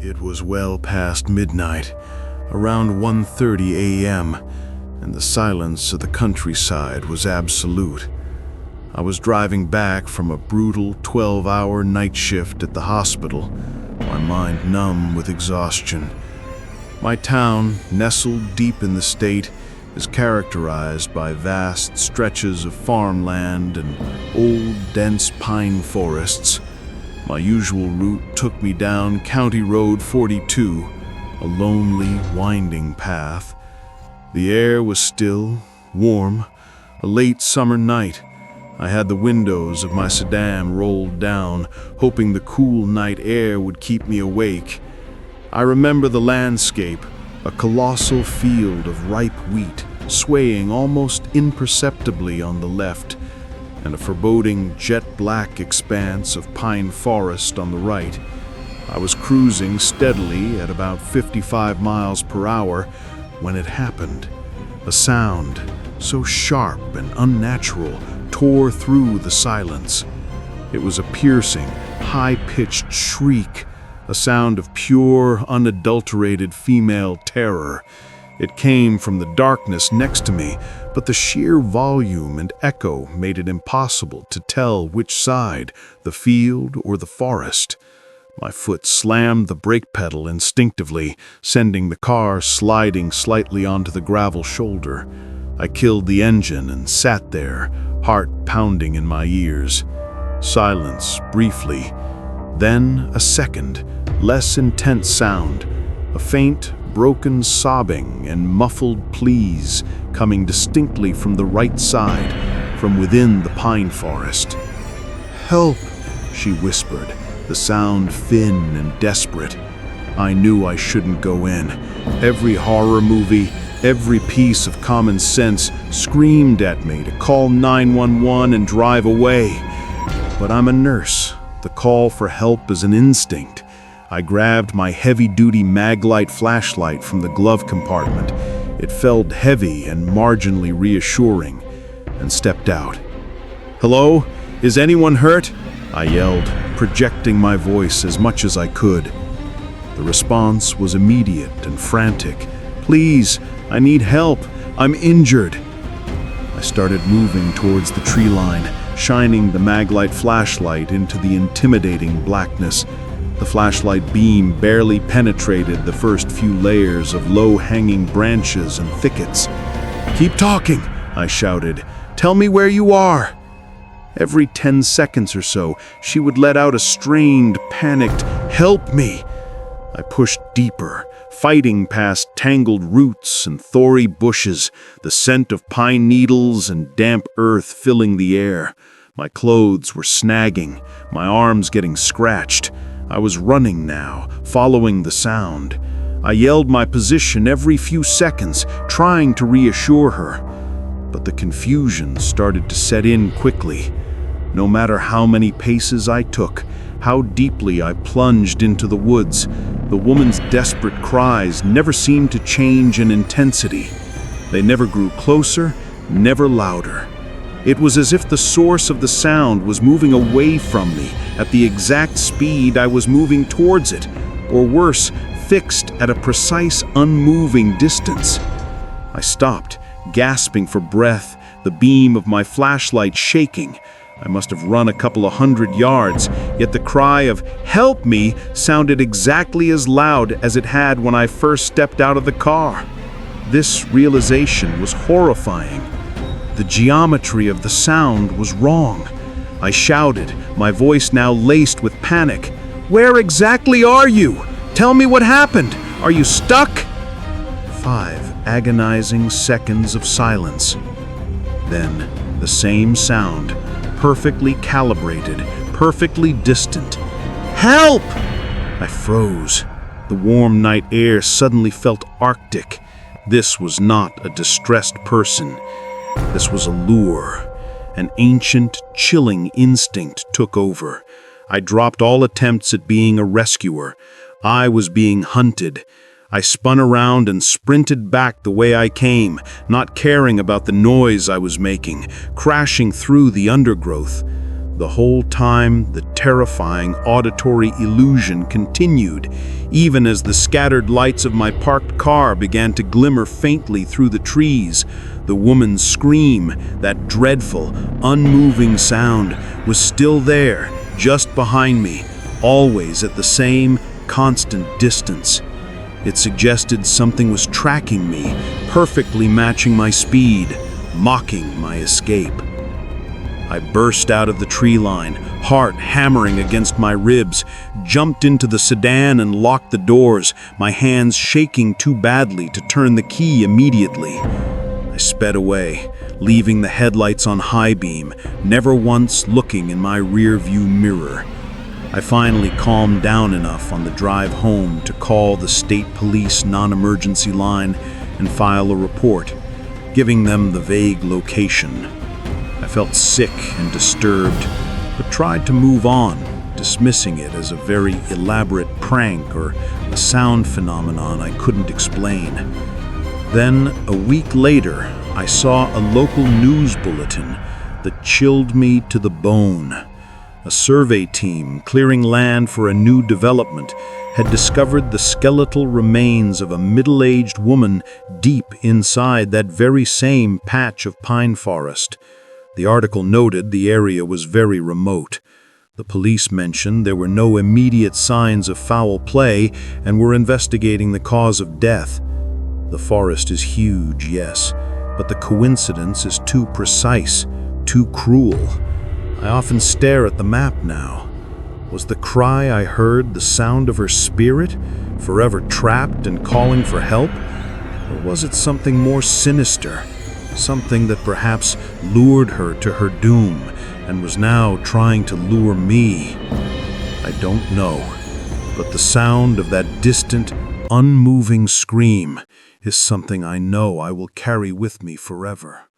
It was well past midnight, around 1:30 a.m., and the silence of the countryside was absolute. I was driving back from a brutal 12-hour night shift at the hospital, my mind numb with exhaustion. My town, nestled deep in the state, is characterized by vast stretches of farmland and old, dense pine forests. My usual route took me down County Road 42, a lonely, winding path. The air was still, warm, a late summer night. I had the windows of my sedan rolled down, hoping the cool night air would keep me awake. I remember the landscape, a colossal field of ripe wheat, swaying almost imperceptibly on the left, and a foreboding jet-black expanse of pine forest on the right. I was cruising steadily at about 55 miles per hour when it happened. A sound, so sharp and unnatural, tore through the silence. It was a piercing, high-pitched shriek, a sound of pure, unadulterated female terror. It came from the darkness next to me, but the sheer volume and echo made it impossible to tell which side, the field or the forest. My foot slammed the brake pedal instinctively, sending the car sliding slightly onto the gravel shoulder. I killed the engine and sat there, heart pounding in my ears. Silence, briefly. Then a second, less intense sound, a faint, broken sobbing and muffled pleas coming distinctly from the right side, from within the pine forest. "Help," she whispered, the sound thin and desperate. I knew I shouldn't go in. Every horror movie, every piece of common sense screamed at me to call 911 and drive away. But I'm a nurse. The call for help is an instinct. I grabbed my heavy-duty Maglite flashlight from the glove compartment. It felt heavy and marginally reassuring, and stepped out. "Hello? Is anyone hurt?" I yelled, projecting my voice as much as I could. The response was immediate and frantic. "Please, I need help. I'm injured." I started moving towards the tree line, shining the Maglite flashlight into the intimidating blackness. The flashlight beam barely penetrated the first few layers of low-hanging branches and thickets. "Keep talking," I shouted. "Tell me where you are." Every 10 seconds or so, she would let out a strained, panicked, "Help me!" I pushed deeper, fighting past tangled roots and thorny bushes, the scent of pine needles and damp earth filling the air. My clothes were snagging, my arms getting scratched. I was running now, following the sound. I yelled my position every few seconds, trying to reassure her. But the confusion started to set in quickly. No matter how many paces I took, how deeply I plunged into the woods, the woman's desperate cries never seemed to change in intensity. They never grew closer, never louder. It was as if the source of the sound was moving away from me at the exact speed I was moving towards it, or worse, fixed at a precise, unmoving distance. I stopped, gasping for breath, the beam of my flashlight shaking. I must have run a couple of 100 yards, yet the cry of "Help me" sounded exactly as loud as it had when I first stepped out of the car. This realization was horrifying. The geometry of the sound was wrong. I shouted, my voice now laced with panic. "Where exactly are you? Tell me what happened. Are you stuck?" 5 agonizing seconds of silence. Then the same sound, perfectly calibrated, perfectly distant. "Help!" I froze. The warm night air suddenly felt arctic. This was not a distressed person. This was a lure. An ancient, chilling instinct took over. I dropped all attempts at being a rescuer. I was being hunted. I spun around and sprinted back the way I came, not caring about the noise I was making, crashing through the undergrowth. The whole time, the terrifying auditory illusion continued, even as the scattered lights of my parked car began to glimmer faintly through the trees. The woman's scream, that dreadful, unmoving sound, was still there, just behind me, always at the same constant distance. It suggested something was tracking me, perfectly matching my speed, mocking my escape. I burst out of the tree line, heart hammering against my ribs, jumped into the sedan and locked the doors, my hands shaking too badly to turn the key immediately. I sped away, leaving the headlights on high beam, never once looking in my rear-view mirror. I finally calmed down enough on the drive home to call the state police non-emergency line and file a report, giving them the vague location. I felt sick and disturbed, but tried to move on, dismissing it as a very elaborate prank or a sound phenomenon I couldn't explain. Then, a week later, I saw a local news bulletin that chilled me to the bone. A survey team clearing land for a new development had discovered the skeletal remains of a middle-aged woman deep inside that very same patch of pine forest. The article noted the area was very remote. The police mentioned there were no immediate signs of foul play and were investigating the cause of death. The forest is huge, yes, but the coincidence is too precise, too cruel. I often stare at the map now. Was the cry I heard the sound of her spirit, forever trapped and calling for help? Or was it something more sinister? Something that perhaps lured her to her doom and was now trying to lure me? I don't know, but the sound of that distant, unmoving scream is something I know I will carry with me forever.